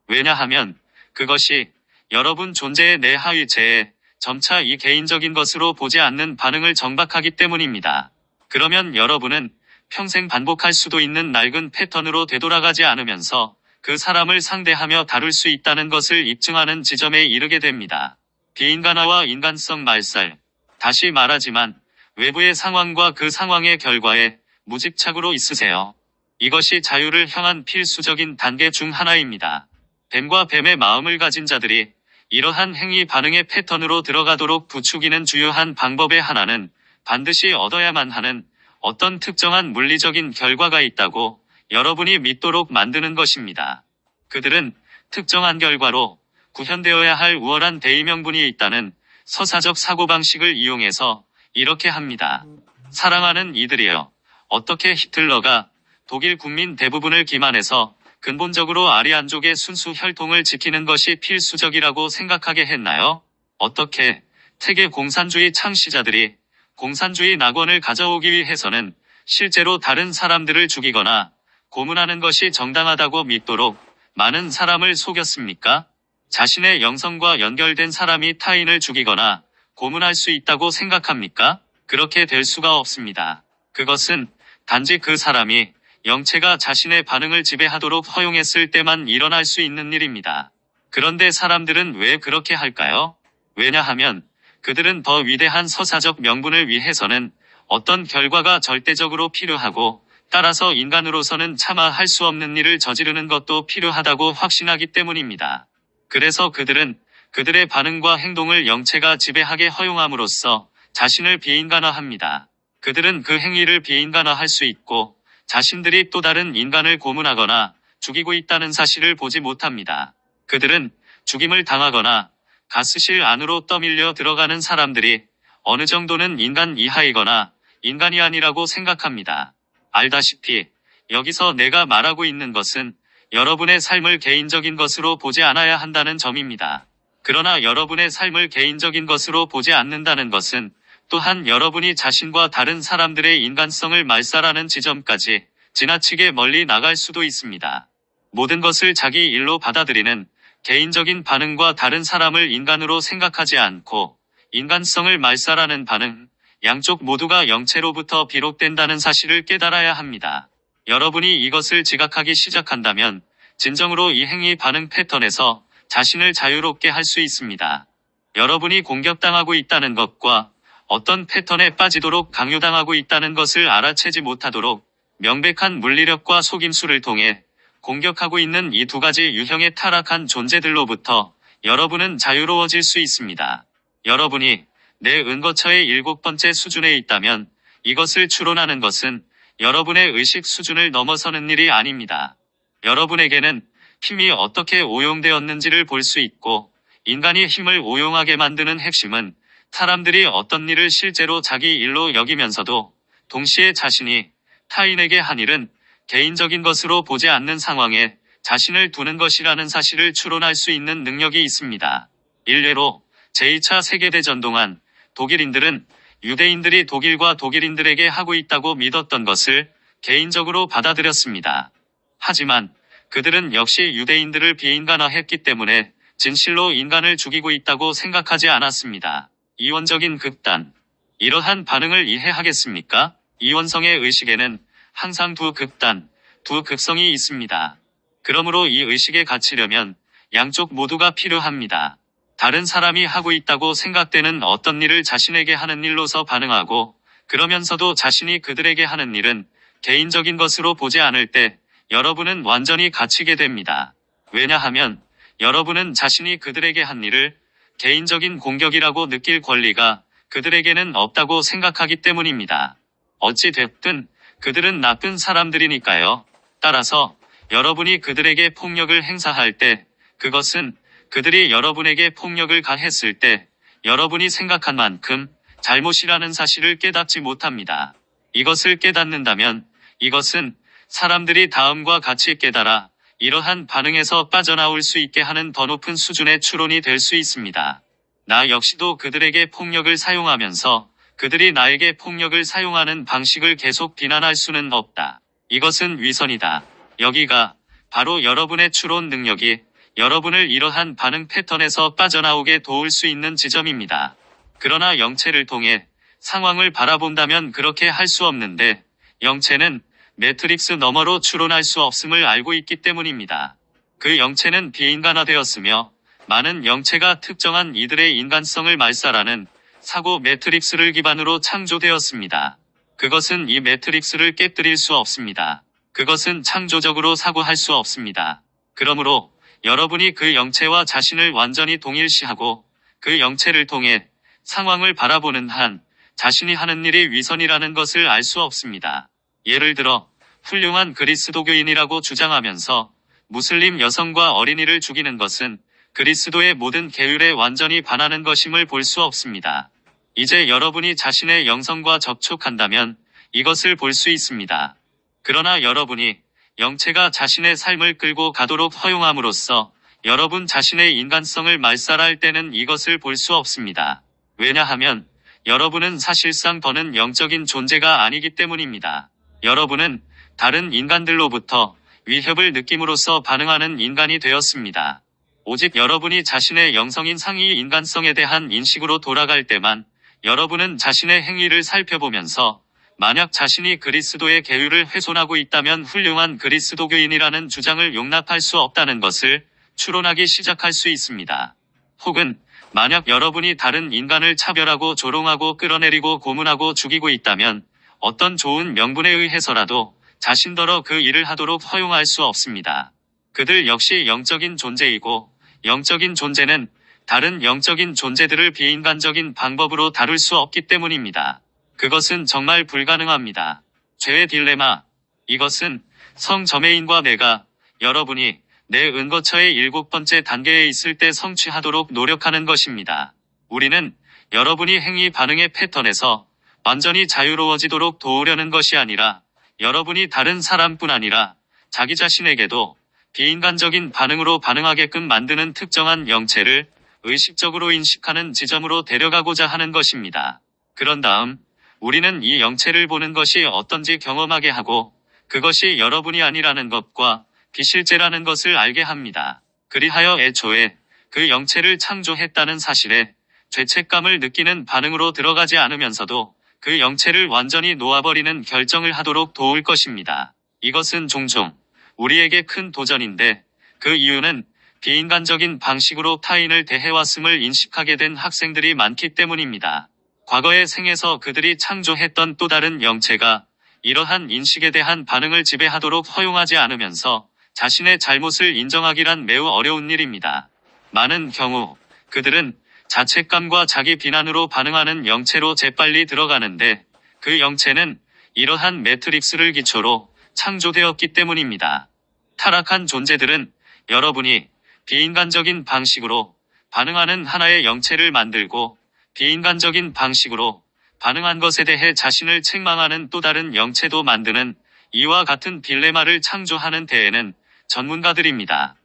왜냐하면 그것이 여러분 존재의 내하위체에 점차 이 개인적인 것으로 보지 않는 반응을 정박하기 때문입니다. 그러면 여러분은 평생 반복할 수도 있는 낡은 패턴으로 되돌아가지 않으면서 그 사람을 상대하며 다룰 수 있다는 것을 입증하는 지점에 이르게 됩니다. 비인간화와 인간성 말살. 다시 말하지만 외부의 상황과 그 상황의 결과에 무집착으로 있으세요. 이것이 자유를 향한 필수적인 단계 중 하나입니다. 뱀과 뱀의 마음을 가진 자들이 이러한 행위 반응의 패턴으로 들어가도록 부추기는 주요한 방법의 하나는 반드시 얻어야만 하는 어떤 특정한 물리적인 결과가 있다고 여러분이 믿도록 만드는 것입니다. 그들은 특정한 결과로 구현되어야 할 우월한 대의명분이 있다는 서사적 사고방식을 이용해서 이렇게 합니다. 사랑하는 이들이여, 어떻게 히틀러가 독일 국민 대부분을 기만해서 근본적으로 아리안족의 순수 혈통을 지키는 것이 필수적이라고 생각하게 했나요? 어떻게 세계 공산주의 창시자들이 공산주의 낙원을 가져오기 위해서는 실제로 다른 사람들을 죽이거나 고문하는 것이 정당하다고 믿도록 많은 사람을 속였습니까? 자신의 영성과 연결된 사람이 타인을 죽이거나 고문할 수 있다고 생각합니까? 그렇게 될 수가 없습니다. 그것은 단지 그 사람이 영체가 자신의 반응을 지배하도록 허용했을 때만 일어날 수 있는 일입니다. 그런데 사람들은 왜 그렇게 할까요? 왜냐하면 그들은 더 위대한 서사적 명분을 위해서는 어떤 결과가 절대적으로 필요하고 따라서 인간으로서는 차마 할 수 없는 일을 저지르는 것도 필요하다고 확신하기 때문입니다. 그래서 그들은 그들의 반응과 행동을 영체가 지배하게 허용함으로써 자신을 비인간화합니다. 그들은 그 행위를 비인간화할 수 있고 자신들이 또 다른 인간을 고문하거나 죽이고 있다는 사실을 보지 못합니다. 그들은 죽임을 당하거나 가스실 안으로 떠밀려 들어가는 사람들이 어느 정도는 인간 이하이거나 인간이 아니라고 생각합니다. 알다시피 여기서 내가 말하고 있는 것은 여러분의 삶을 개인적인 것으로 보지 않아야 한다는 점입니다. 그러나 여러분의 삶을 개인적인 것으로 보지 않는다는 것은 또한 여러분이 자신과 다른 사람들의 인간성을 말살하는 지점까지 지나치게 멀리 나갈 수도 있습니다. 모든 것을 자기 일로 받아들이는 개인적인 반응과 다른 사람을 인간으로 생각하지 않고 인간성을 말살하는 반응, 양쪽 모두가 영체로부터 비롯된다는 사실을 깨달아야 합니다. 여러분이 이것을 지각하기 시작한다면 진정으로 이 행위 반응 패턴에서 자신을 자유롭게 할 수 있습니다. 여러분이 공격당하고 있다는 것과 어떤 패턴에 빠지도록 강요당하고 있다는 것을 알아채지 못하도록 명백한 물리력과 속임수를 통해 공격하고 있는 이 두 가지 유형의 타락한 존재들로부터 여러분은 자유로워질 수 있습니다. 여러분이 내 은거처의 7번째 수준에 있다면 이것을 추론하는 것은 여러분의 의식 수준을 넘어서는 일이 아닙니다. 여러분에게는 힘이 어떻게 오용되었는지를 볼 수 있고 인간이 힘을 오용하게 만드는 핵심은 사람들이 어떤 일을 실제로 자기 일로 여기면서도 동시에 자신이 타인에게 한 일은 개인적인 것으로 보지 않는 상황에 자신을 두는 것이라는 사실을 추론할 수 있는 능력이 있습니다. 일례로 제2차 세계대전 동안 독일인들은 유대인들이 독일과 독일인들에게 하고 있다고 믿었던 것을 개인적으로 받아들였습니다. 하지만 그들은 역시 유대인들을 비인간화했기 때문에 진실로 인간을 죽이고 있다고 생각하지 않았습니다. 이원적인 극단. 이러한 반응을 이해하겠습니까? 이원성의 의식에는 항상 두 극단, 두 극성이 있습니다. 그러므로 이 의식에 갇히려면 양쪽 모두가 필요합니다. 다른 사람이 하고 있다고 생각되는 어떤 일을 자신에게 하는 일로서 반응하고 그러면서도 자신이 그들에게 하는 일은 개인적인 것으로 보지 않을 때 여러분은 완전히 갇히게 됩니다. 왜냐하면 여러분은 자신이 그들에게 한 일을 개인적인 공격이라고 느낄 권리가 그들에게는 없다고 생각하기 때문입니다. 어찌 됐든 그들은 나쁜 사람들이니까요. 따라서 여러분이 그들에게 폭력을 행사할 때 그것은 그들이 여러분에게 폭력을 가했을 때 여러분이 생각한 만큼 잘못이라는 사실을 깨닫지 못합니다. 이것을 깨닫는다면 이것은 사람들이 다음과 같이 깨달아 이러한 반응에서 빠져나올 수 있게 하는 더 높은 수준의 추론이 될 수 있습니다. 나 역시도 그들에게 폭력을 사용하면서 그들이 나에게 폭력을 사용하는 방식을 계속 비난할 수는 없다. 이것은 위선이다. 여기가 바로 여러분의 추론 능력이 여러분을 이러한 반응 패턴에서 빠져나오게 도울 수 있는 지점입니다. 그러나 영체를 통해 상황을 바라본다면 그렇게 할 수 없는데 영체는 매트릭스 너머로 추론할 수 없음을 알고 있기 때문입니다. 그 영체는 비인간화되었으며 많은 영체가 특정한 이들의 인간성을 말살하는 사고 매트릭스를 기반으로 창조되었습니다. 그것은 이 매트릭스를 깨뜨릴 수 없습니다. 그것은 창조적으로 사고할 수 없습니다. 그러므로 여러분이 그 영체와 자신을 완전히 동일시하고 그 영체를 통해 상황을 바라보는 한 자신이 하는 일이 위선이라는 것을 알 수 없습니다. 예를 들어 훌륭한 그리스도교인이라고 주장하면서 무슬림 여성과 어린이를 죽이는 것은 그리스도의 모든 계율에 완전히 반하는 것임을 볼 수 없습니다. 이제 여러분이 자신의 영성과 접촉한다면 이것을 볼 수 있습니다. 그러나 여러분이 영체가 자신의 삶을 끌고 가도록 허용함으로써 여러분 자신의 인간성을 말살할 때는 이것을 볼 수 없습니다. 왜냐하면 여러분은 사실상 더는 영적인 존재가 아니기 때문입니다. 여러분은 다른 인간들로부터 위협을 느낌으로써 반응하는 인간이 되었습니다. 오직 여러분이 자신의 영성인 상위 인간성에 대한 인식으로 돌아갈 때만 여러분은 자신의 행위를 살펴보면서 만약 자신이 그리스도의 계율을 훼손하고 있다면 훌륭한 그리스도교인이라는 주장을 용납할 수 없다는 것을 추론하기 시작할 수 있습니다. 혹은 만약 여러분이 다른 인간을 차별하고 조롱하고 끌어내리고 고문하고 죽이고 있다면 어떤 좋은 명분에 의해서라도 자신더러 그 일을 하도록 허용할 수 없습니다. 그들 역시 영적인 존재이고 영적인 존재는 다른 영적인 존재들을 비인간적인 방법으로 다룰 수 없기 때문입니다. 그것은 정말 불가능합니다. 죄의 딜레마. 이것은 성저매인과 내가 여러분이 내 은거처의 7번째 단계에 있을 때 성취하도록 노력하는 것입니다. 우리는 여러분이 행위 반응의 패턴에서 완전히 자유로워지도록 도우려는 것이 아니라 여러분이 다른 사람뿐 아니라 자기 자신에게도 비인간적인 반응으로 반응하게끔 만드는 특정한 영체를 의식적으로 인식하는 지점으로 데려가고자 하는 것입니다. 그런 다음 우리는 이 영체를 보는 것이 어떤지 경험하게 하고 그것이 여러분이 아니라는 것과 비실제라는 것을 알게 합니다. 그리하여 애초에 그 영체를 창조했다는 사실에 죄책감을 느끼는 반응으로 들어가지 않으면서도 그 영체를 완전히 놓아버리는 결정을 하도록 도울 것입니다. 이것은 종종 우리에게 큰 도전인데 그 이유는 비인간적인 방식으로 타인을 대해왔음을 인식하게 된 학생들이 많기 때문입니다. 과거의 생에서 그들이 창조했던 또 다른 영체가 이러한 인식에 대한 반응을 지배하도록 허용하지 않으면서 자신의 잘못을 인정하기란 매우 어려운 일입니다. 많은 경우 그들은 자책감과 자기 비난으로 반응하는 영체로 재빨리 들어가는데 그 영체는 이러한 매트릭스를 기초로 창조되었기 때문입니다. 타락한 존재들은 여러분이 비인간적인 방식으로 반응하는 하나의 영체를 만들고 비인간적인 방식으로 반응한 것에 대해 자신을 책망하는 또 다른 영체도 만드는 이와 같은 딜레마를 창조하는 데에는 전문가들입니다.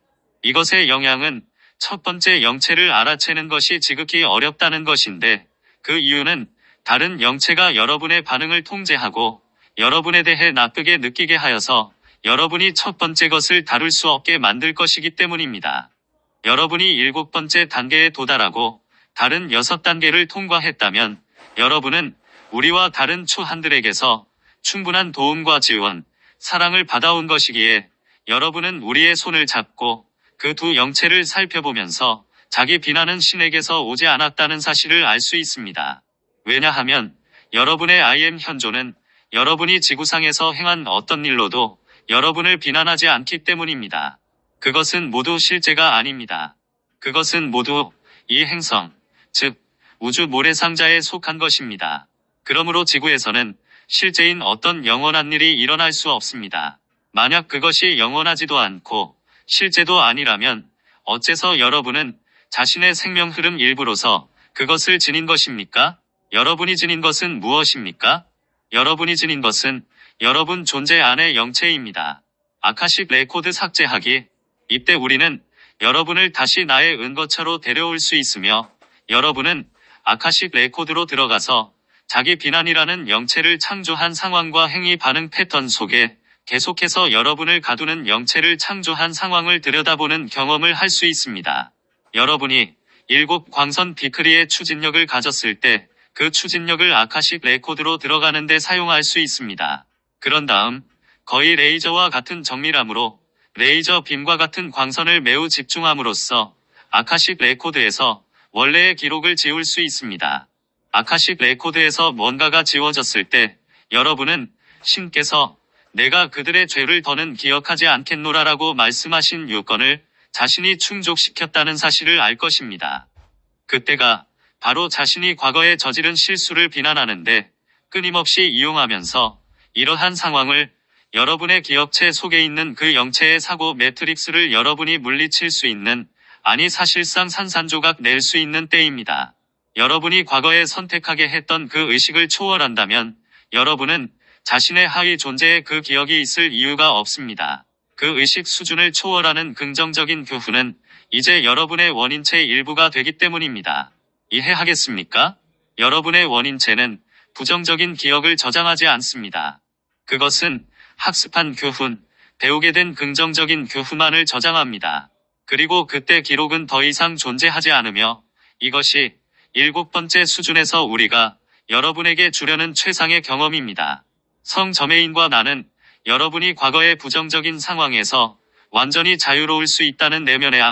이것의 영향은 첫 번째 영체를 알아채는 것이 지극히 어렵다는 것인데 그 이유는 다른 영체가 여러분의 반응을 통제하고 여러분에 대해 나쁘게 느끼게 하여서 여러분이 첫 번째 것을 다룰 수 없게 만들 것이기 때문입니다. 여러분이 7번째 단계에 도달하고 다른 6단계를 통과했다면 여러분은 우리와 다른 초한들에게서 충분한 도움과 지원, 사랑을 받아온 것이기에 여러분은 우리의 손을 잡고 그 두 영체를 살펴보면서 자기 비난은 신에게서 오지 않았다는 사실을 알 수 있습니다. 왜냐하면 여러분의 IM 현존은 여러분이 지구상에서 행한 어떤 일로도 여러분을 비난하지 않기 때문입니다. 그것은 모두 실제가 아닙니다. 그것은 모두 이 행성, 즉 우주 모래상자에 속한 것입니다. 그러므로 지구에서는 실제인 어떤 영원한 일이 일어날 수 없습니다. 만약 그것이 영원하지도 않고 실제도 아니라면 어째서 여러분은 자신의 생명 흐름 일부로서 그것을 지닌 것입니까? 여러분이 지닌 것은 무엇입니까? 여러분이 지닌 것은 여러분 존재 안의 영체입니다. 아카식 레코드 삭제하기. 이때 우리는 여러분을 다시 나의 은거처로 데려올 수 있으며 여러분은 아카식 레코드로 들어가서 자기 비난이라는 영체를 창조한 상황과 행위 반응 패턴 속에 계속해서 여러분을 가두는 영체를 창조한 상황을 들여다보는 경험을 할 수 있습니다. 여러분이 7광선 비크리의 추진력을 가졌을 때 그 추진력을 아카식 레코드로 들어가는데 사용할 수 있습니다. 그런 다음 거의 레이저와 같은 정밀함으로 레이저 빔과 같은 광선을 매우 집중함으로써 아카식 레코드에서 원래의 기록을 지울 수 있습니다. 아카식 레코드에서 뭔가가 지워졌을 때 여러분은 신께서 내가 그들의 죄를 더는 기억하지 않겠노라라고 말씀하신 요건을 자신이 충족시켰다는 사실을 알 것입니다. 그때가 바로 자신이 과거에 저지른 실수를 비난하는데 끊임없이 이용하면서 이러한 상황을 여러분의 기억체 속에 있는 그 영체의 사고 매트릭스를 여러분이 물리칠 수 있는, 아니 사실상 산산조각 낼 수 있는 때입니다. 여러분이 과거에 선택하게 했던 그 의식을 초월한다면 여러분은 자신의 하위 존재의 그 기억이 있을 이유가 없습니다. 그 의식 수준을 초월하는 긍정적인 교훈은 이제 여러분의 원인체의 일부가 되기 때문입니다. 이해하겠습니까? 여러분의 원인체는 부정적인 기억을 저장하지 않습니다. 그것은 학습한 교훈, 배우게 된 긍정적인 교훈만을 저장합니다. 그리고 그때 기록은 더 이상 존재하지 않으며 이것이 7번째 수준에서 우리가 여러분에게 주려는 최상의 경험입니다. 성저메인과 나는 여러분이 과거의 부정적인 상황에서 완전히 자유로울 수 있다는 내면의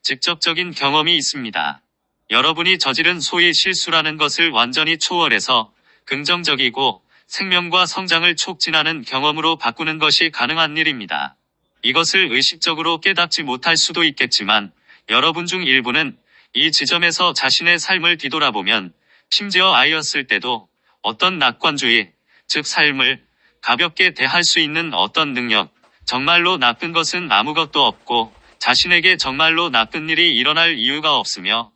직접적인 경험이 있습니다. 여러분이 저지른 소위 실수라는 것을 완전히 초월해서 긍정적이고 생명과 성장을 촉진하는 경험으로 바꾸는 것이 가능한 일입니다. 이것을 의식적으로 깨닫지 못할 수도 있겠지만 여러분 중 일부는 이 지점에서 자신의 삶을 뒤돌아보면 심지어 아이였을 때도 어떤 낙관주의, 즉 삶을 가볍게 대할 수 있는 어떤 능력, 정말로 나쁜 것은 아무것도 없고 자신에게 정말로 나쁜 일이 일어날 이유가 없으며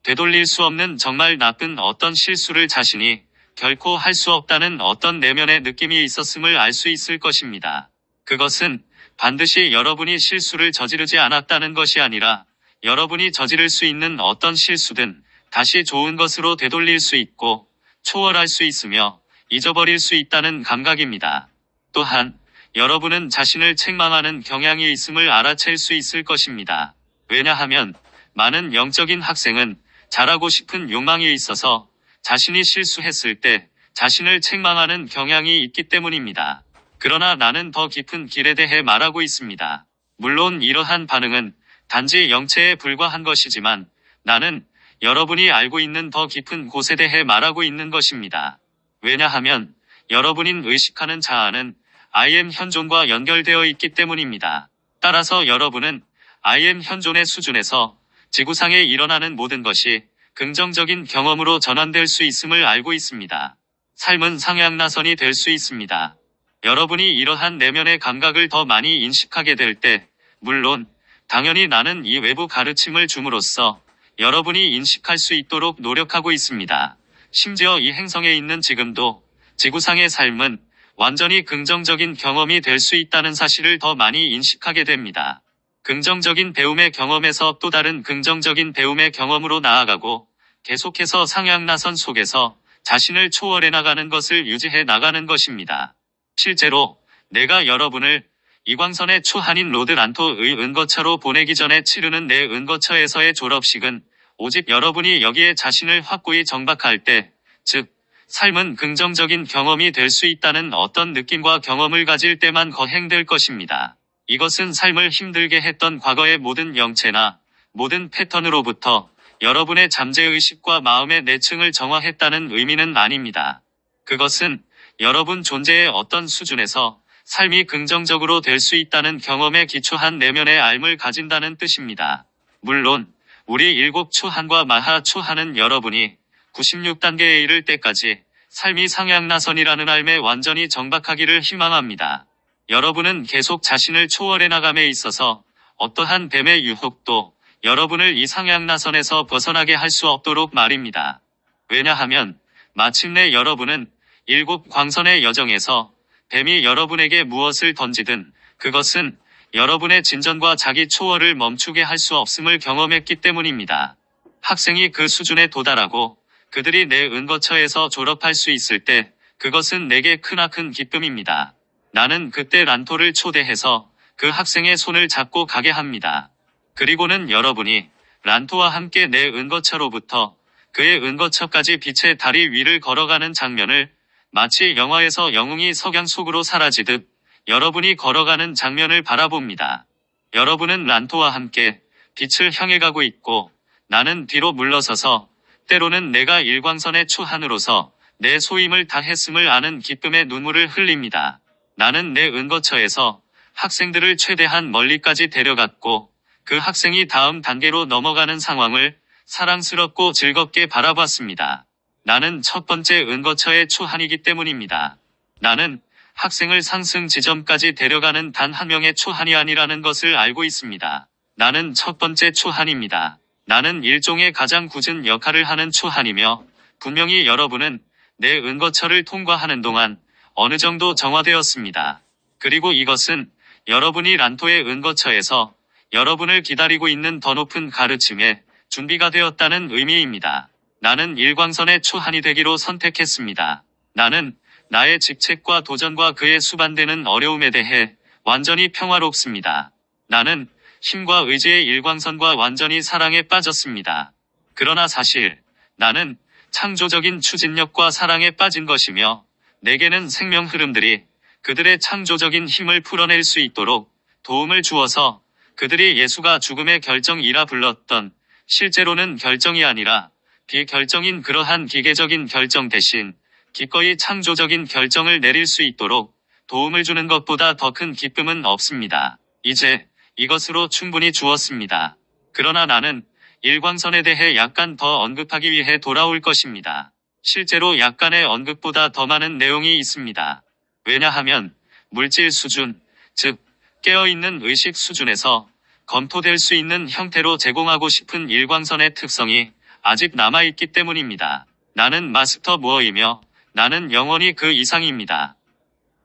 되돌릴 수 없는 정말 나쁜 어떤 실수를 자신이 결코 할 수 없다는 어떤 내면의 느낌이 있었음을 알 수 있을 것입니다. 그것은 반드시 여러분이 실수를 저지르지 않았다는 것이 아니라 여러분이 저지를 수 있는 어떤 실수든 다시 좋은 것으로 되돌릴 수 있고 초월할 수 있으며 잊어버릴 수 있다는 감각입니다. 또한 여러분은 자신을 책망하는 경향이 있음을 알아챌 수 있을 것입니다. 왜냐하면 많은 영적인 학생은 잘하고 싶은 욕망이 있어서 자신이 실수했을 때 자신을 책망하는 경향이 있기 때문입니다. 그러나 나는 더 깊은 길에 대해 말하고 있습니다. 물론 이러한 반응은 단지 영체에 불과한 것이지만 나는 여러분이 알고 있는 더 깊은 곳에 대해 말하고 있는 것입니다. 왜냐하면 여러분인 의식하는 자아는 I am 현존과 연결되어 있기 때문입니다. 따라서 여러분은 I am 현존의 수준에서 지구상에 일어나는 모든 것이 긍정적인 경험으로 전환될 수 있음을 알고 있습니다. 삶은 상향나선이 될 수 있습니다. 여러분이 이러한 내면의 감각을 더 많이 인식하게 될 때, 물론 당연히 나는 이 외부 가르침을 줌으로써 여러분이 인식할 수 있도록 노력하고 있습니다. 심지어 이 행성에 있는 지금도 지구상의 삶은 완전히 긍정적인 경험이 될 수 있다는 사실을 더 많이 인식하게 됩니다. 긍정적인 배움의 경험에서 또 다른 긍정적인 배움의 경험으로 나아가고 계속해서 상향나선 속에서 자신을 초월해 나가는 것을 유지해 나가는 것입니다. 실제로 내가 여러분을 이광선의 초한인 로드란토의 은거처로 보내기 전에 치르는 내 은거처에서의 졸업식은 오직 여러분이 여기에 자신을 확고히 정박할 때, 즉 삶은 긍정적인 경험이 될 수 있다는 어떤 느낌과 경험을 가질 때만 거행될 것입니다. 이것은 삶을 힘들게 했던 과거의 모든 영체나 모든 패턴으로부터 여러분의 잠재의식과 마음의 내층을 정화했다는 의미는 아닙니다. 그것은 여러분 존재의 어떤 수준에서 삶이 긍정적으로 될 수 있다는 경험에 기초한 내면의 알을 가진다는 뜻입니다. 물론 우리 7초한과 마하초한은 여러분이 96단계에 이를 때까지 삶이 상향나선이라는 알에 완전히 정박하기를 희망합니다. 여러분은 계속 자신을 초월해 나감에 있어서 어떠한 뱀의 유혹도 여러분을 이 상향나선에서 벗어나게 할 수 없도록 말입니다. 왜냐하면 마침내 여러분은 7광선의 여정에서 뱀이 여러분에게 무엇을 던지든 그것은 여러분의 진전과 자기 초월을 멈추게 할 수 없음을 경험했기 때문입니다. 학생이 그 수준에 도달하고 그들이 내 은거처에서 졸업할 수 있을 때 그것은 내게 크나큰 기쁨입니다. 나는 그때 란토를 초대해서 그 학생의 손을 잡고 가게 합니다. 그리고는 여러분이 란토와 함께 내 은거처로부터 그의 은거처까지 빛의 다리 위를 걸어가는 장면을 마치 영화에서 영웅이 석양 속으로 사라지듯 여러분이 걸어가는 장면을 바라봅니다. 여러분은 란토와 함께 빛을 향해 가고 있고 나는 뒤로 물러서서 때로는 내가 일광선의 초한으로서 내 소임을 다했음을 아는 기쁨의 눈물을 흘립니다. 나는 내 은거처에서 학생들을 최대한 멀리까지 데려갔고 그 학생이 다음 단계로 넘어가는 상황을 사랑스럽고 즐겁게 바라봤습니다. 나는 첫 번째 은거처의 초한이기 때문입니다. 나는 학생을 상승 지점까지 데려가는 단 한 명의 초한이 아니라는 것을 알고 있습니다. 나는 첫 번째 초한입니다. 나는 일종의 가장 굳은 역할을 하는 초한이며 분명히 여러분은 내 은거처를 통과하는 동안 어느 정도 정화되었습니다. 그리고 이것은 여러분이 란토의 은거처에서 여러분을 기다리고 있는 더 높은 가르침에 준비가 되었다는 의미입니다. 나는 일광선의 초한이 되기로 선택했습니다. 나는 나의 직책과 도전과 그에 수반되는 어려움에 대해 완전히 평화롭습니다. 나는 힘과 의지의 일광선과 완전히 사랑에 빠졌습니다. 그러나 사실 나는 창조적인 추진력과 사랑에 빠진 것이며 내게는 생명 흐름들이 그들의 창조적인 힘을 풀어낼 수 있도록 도움을 주어서 그들이 예수가 죽음의 결정이라 불렀던 실제로는 결정이 아니라 비결정인 그러한 기계적인 결정 대신 기꺼이 창조적인 결정을 내릴 수 있도록 도움을 주는 것보다 더 큰 기쁨은 없습니다. 이제 이것으로 충분히 주었습니다. 그러나 나는 일광선에 대해 약간 더 언급하기 위해 돌아올 것입니다. 실제로 약간의 언급보다 더 많은 내용이 있습니다. 왜냐하면 물질 수준, 즉 깨어있는 의식 수준에서 검토될 수 있는 형태로 제공하고 싶은 일광선의 특성이 아직 남아있기 때문입니다. 나는 마스터 무어이며 나는 영원히 그 이상입니다.